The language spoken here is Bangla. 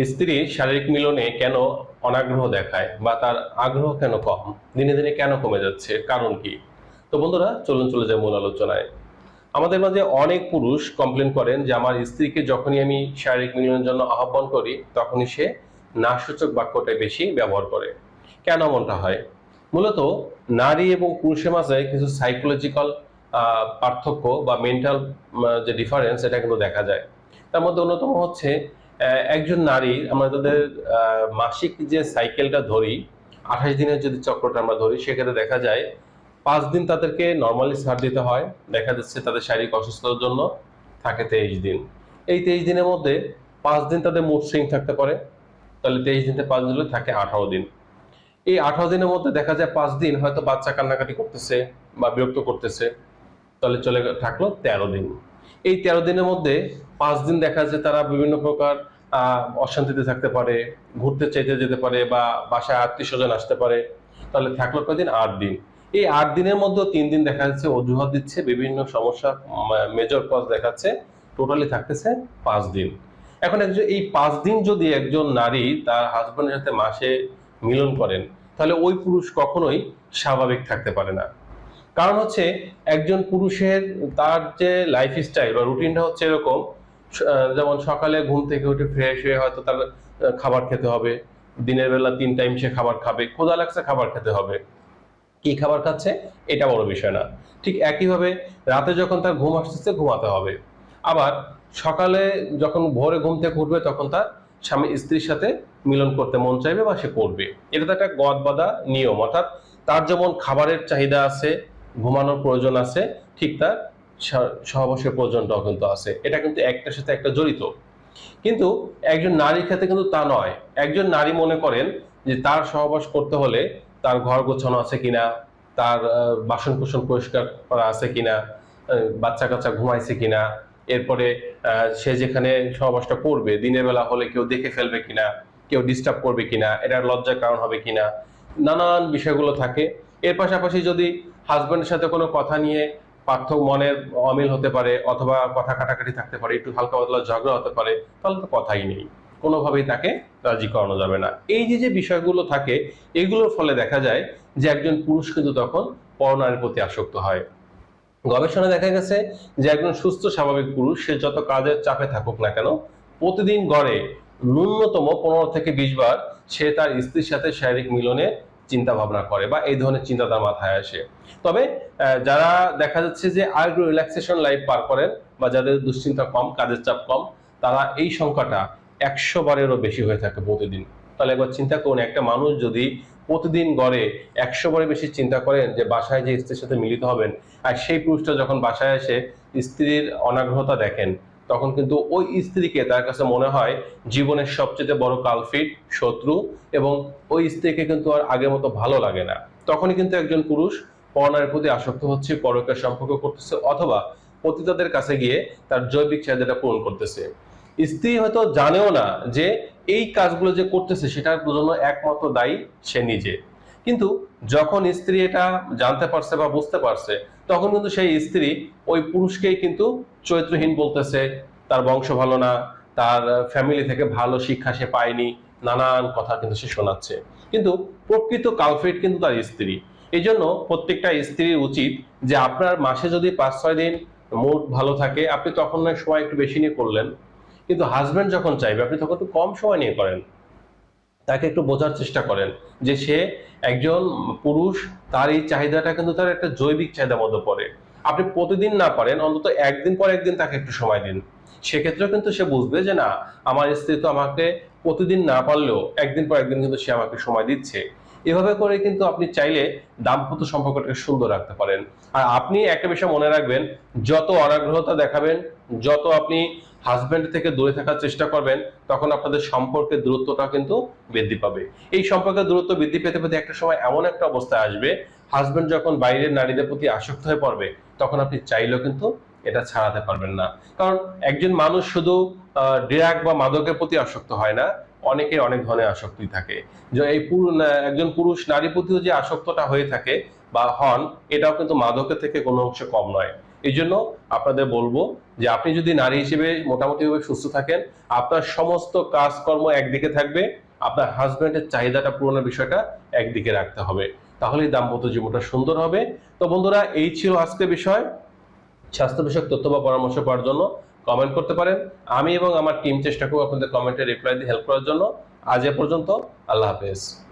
স্ত্রী শারীরিক মিলনে কেন অনাগ্রহ দেখায় বা তার আগ্রহ কেন কম, দিনে দিনে কেন কমে যাচ্ছে, কারণ কি? তো বন্ধুরা, চলুন চলে যায় মূল আলোচনায়। আমাদের মাঝে অনেক পুরুষ কমপ্লেন করেন যে আমার স্ত্রীকে যখনই আমি শারীরিক মিলনের জন্য আহ্বান করি তখনই সে নাসূচক বাক্যটাই বেশি ব্যবহার করে। কেন এমনটা হয়? মূলত নারী এবং পুরুষের মাঝে কিছু সাইকোলজিক্যাল পার্থক্য বা মেন্টাল যে ডিফারেন্স, এটা কিন্তু দেখা যায়। তার মধ্যে অন্যতম হচ্ছে একজন নারী, আমরা তাদের মাসিক যে সাইকেলটা ধরি, 28 দিনের যদি চক্রটা আমরা ধরি, সেক্ষেত্রে দেখা যায় 5 দিন তাদেরকে নর্মালি ছাড় দিতে হয়। দেখা যাচ্ছে তাদের শারীরিক অসুস্থতার জন্য থাকে 23 দিন। এই 23 দিনের মধ্যে 5 দিন তাদের মুড সুইং থাকতে পারে, তাহলে 23 দিন থেকে 5 দিন হলে থাকে 18 দিন। এই 18 দিনের মধ্যে দেখা যায় 5 দিন হয়তো বাচ্চা কান্নাকাটি করতেছে বা বিরক্ত করতেছে, তাহলে চলে থাকলো 13 দিন। এই 13 দিনের মধ্যে 5 দিন দেখা যায় তারা বিভিন্ন প্রকার অশান্তিতে থাকতে পারে, ঘুরতে চাইতে যেতে পারে বা বাসায় আত্মীয় স্বজন আসতে পারে, তাহলে থাকলো কয়দিন? 8 দিন। এই 8 দিনের মধ্যে 3 দিন দেখা যাচ্ছে অজুহাত দিচ্ছে, বিভিন্ন সমস্যা মেজর কজ দেখাচ্ছে, টোটালি থাকতেছে 5 দিন। এখন এই 5 দিন যদি একজন নারী তার হাজবেন্ডের সাথে মাসে মিলন করেন, তাহলে ওই পুরুষ কখনোই স্বাভাবিক থাকতে পারে না। কারণ হচ্ছে একজন পুরুষের তার যে লাইফ স্টাইল বা রুটিনটা হচ্ছে এরকম, যেমন সকালে ঘুম থেকে উঠে ফ্রেশ হয়ে হয়তো তার খাবার খেতে হবে, দিনের বেলা 3 টাইম সে খাবার খাবে, ক্ষুধা লাগছে খাবার খেতে হবে, কি খাবার খাচ্ছে এটা বড় বিষয় না। ঠিক একইভাবে রাতে যখন তার ঘুম আসতেছে ঘুমাতে হবে। আবার সকালে যখন ভোরে ঘুম থেকে উঠবে তখন তার স্বামী স্ত্রীর সাথে মিলন করতে মন চাইবে বা সে করবে। এটা তো একটা গদ বাঁধা নিয়ম, অর্থাৎ তার যেমন খাবারের চাহিদা আছে, ঘুমানোর প্রয়োজন আছে, ঠিক তার সহবাসের প্রয়োজনটাও কিন্তু আছে। এটা কিন্তু একটার সাথে একটা জড়িত। কিন্তু একজন নারীর ক্ষেত্রে কিন্তু তা নয়। একজন নারী মনে করেন যে তার সহবাস করতে হলে তার ঘর গোছানো আছে কিনা, তার বাসন কুসন পরিষ্কার করা আছে কিনা, বাচ্চা কাচ্চা ঘুমাইছে কিনা, এরপরে সে যেখানে সহবাসটা করবে দিনের বেলা হলে কেউ দেখে ফেলবে কিনা, কেউ ডিস্টার্ব করবে কিনা, এটার লজ্জার কারণ হবে কিনা, নানান বিষয়গুলো থাকে। এর পাশাপাশি যদি হাজবেন্ডের সাথে কোনো কথা নিয়ে মনের অমিল হতে পারে, অথবা কথা কাটাকাটি থাকতে পারে, একটু হালকা পাতলা ঝগড়া হতে পারে, তাহলে তো কথাই নেই, কোনোভাবেই তাকে রাজি করানো যাবে না। এই যে বিষয়গুলো থাকে, এগুলোর ফলে দেখা যায় যে একজন পুরুষ কিন্তু তখন পরনারীর প্রতি আসক্ত হয়। গবেষণায় দেখা গেছে যে একজন সুস্থ স্বাভাবিক পুরুষ সে যত কাজের চাপে থাকুক না কেন, প্রতিদিন গড়ে ন্যূনতম 15 থেকে 20 বার সে তার স্ত্রীর সাথে শারীরিক মিলনে চিন্তা ভাবনা করে বা এই ধরনের চিন্তা তার মাথায় আসে। তবে যারা দেখা যাচ্ছে যে আর একটু রিল্যাক্সেশন লাইফ পার করেন বা যাদের দুশ্চিন্তা কম, কাজের চাপ কম, তারা এই সংখ্যাটা 100 বারেরও বেশি হয়ে থাকে প্রতিদিন। তাহলে একবার চিন্তা করুন, একটা মানুষ যদি প্রতিদিন গড়ে 100 বারের বেশি চিন্তা করেন যে বাসায় যে স্ত্রীর সাথে মিলিত হবেন, আর সেই পুরুষটা যখন বাসায় এসে স্ত্রীর অনাগ্রহতা দেখেন, তখন কিন্তু ওই স্ত্রীকে তার কাছে মনে হয় জীবনের সবচেয়ে বড় কালফিট, শত্রু, এবং ওই স্ত্রীকে কিন্তু আর আগের মতো ভালো লাগে না। তখনই কিন্তু একজন পুরুষ পরনারীর প্রতি আসক্ত হচ্ছে, পরকীয়া সম্পর্ক করতেছে, অথবা পতিতাদের কাছে গিয়ে তার জৈবিক চাহিদাটা পূরণ করতেছে। স্ত্রী হয়তো জানেও না যে এই কাজগুলো যে করতেছে সেটার জন্য একমাত্র দায়ী সে নিজে। কিন্তু যখন স্ত্রী এটা জানতে পারছে বা বুঝতে পারছে, তখন কিন্তু সেই স্ত্রী ওই পুরুষকেই কিন্তু চরিত্রহীন বলতেছে, তার বংশ ভালো না, তার ফ্যামিলি থেকে ভালো শিক্ষা সে পায়নি, নানান কথা কিন্তু সে শোনাচ্ছে। কিন্তু প্রকৃত কালফ্রিট কিন্তু তার স্ত্রী। এই জন্য প্রত্যেকটা স্ত্রীর উচিত যে আপনার মাসে যদি 5-6 দিন মুড ভালো থাকে, আপনি তখন নয় সময় একটু বেশি নিয়ে করলেন, কিন্তু হাজবেন্ড যখন চাইবে আপনি তখন একটু কম সময় নিয়ে করেন। তাকে একটু বোঝার চেষ্টা করেন যে সে একজন পুরুষ, তার এই চাহিদাটা কিন্তু তার একটা জৈবিক চাহিদার মধ্যে পড়ে। আপনি প্রতিদিন না পারেন, অন্তত একদিন পর একদিন তাকে একটু সময় দিন। সেক্ষেত্রেও কিন্তু সে বুঝবে যে না, আমার স্ত্রী তো আমাকে প্রতিদিন না পারলেও একদিন পর একদিন কিন্তু সে আমাকে সময় দিচ্ছে। এভাবে করে কিন্তু আপনি চাইলে দাম্পত্য সম্পর্কটাকে সুন্দর রাখতে পারেন। আর আপনি একটা বিষয় মনে রাখবেন, যত অনাগ্রহতা দেখাবেন, যত আপনি হাজবেন্ড থেকে দূরে থাকার চেষ্টা করবেন, তখন আপনাদের সম্পর্কের দূরত্বটা কিন্তু বৃদ্ধি পাবে। এই সম্পর্কের দূরত্ব বৃদ্ধি পেতে পেতে একটা সময় এমন একটা অবস্থায় আসবে, হাজবেন্ড যখন বাইরের নারীদের প্রতি আসক্ত হয়ে পড়বে, তখন আপনি চাইলেও কিন্তু এটা ছাড়াতে পারবেন না। কারণ একজন মানুষ শুধু ড্রাগ বা মাদকের প্রতি আসক্ত হয় না, অনেকের অনেক ধরনের আসক্তি থাকে। যে এই একজন পুরুষ নারী প্রতিও যে আসক্তটা হয়ে থাকে বা হন, এটাও কিন্তু মাদকের থেকে কোনো অংশে কম নয়। এই জন্য আপনাদের বলবো যে আপনি যদি নারী হিসেবে মোটামুটিভাবে সুস্থ থাকেন, আপনার সমস্ত কাজকর্ম একদিকে থাকবে, আপনার হাজবেন্ডের চাহিদাটা পূরণের বিষয়টা একদিকে রাখতে হবে, তাহলেই দাম্পত্য জীবনটা সুন্দর হবে। তো বন্ধুরা, এই ছিল আজকের বিষয়। স্বাস্থ্য বিষয়ক তথ্য বা পরামর্শ পাওয়ার জন্য কমেন্ট করতে পারেন। আমি এবং আমার টিম চেষ্টা করব আপনাদের কমেন্টে রিপ্লাই দিয়ে হেল্প করার জন্য। আজ এ পর্যন্ত, আল্লাহ হাফেজ।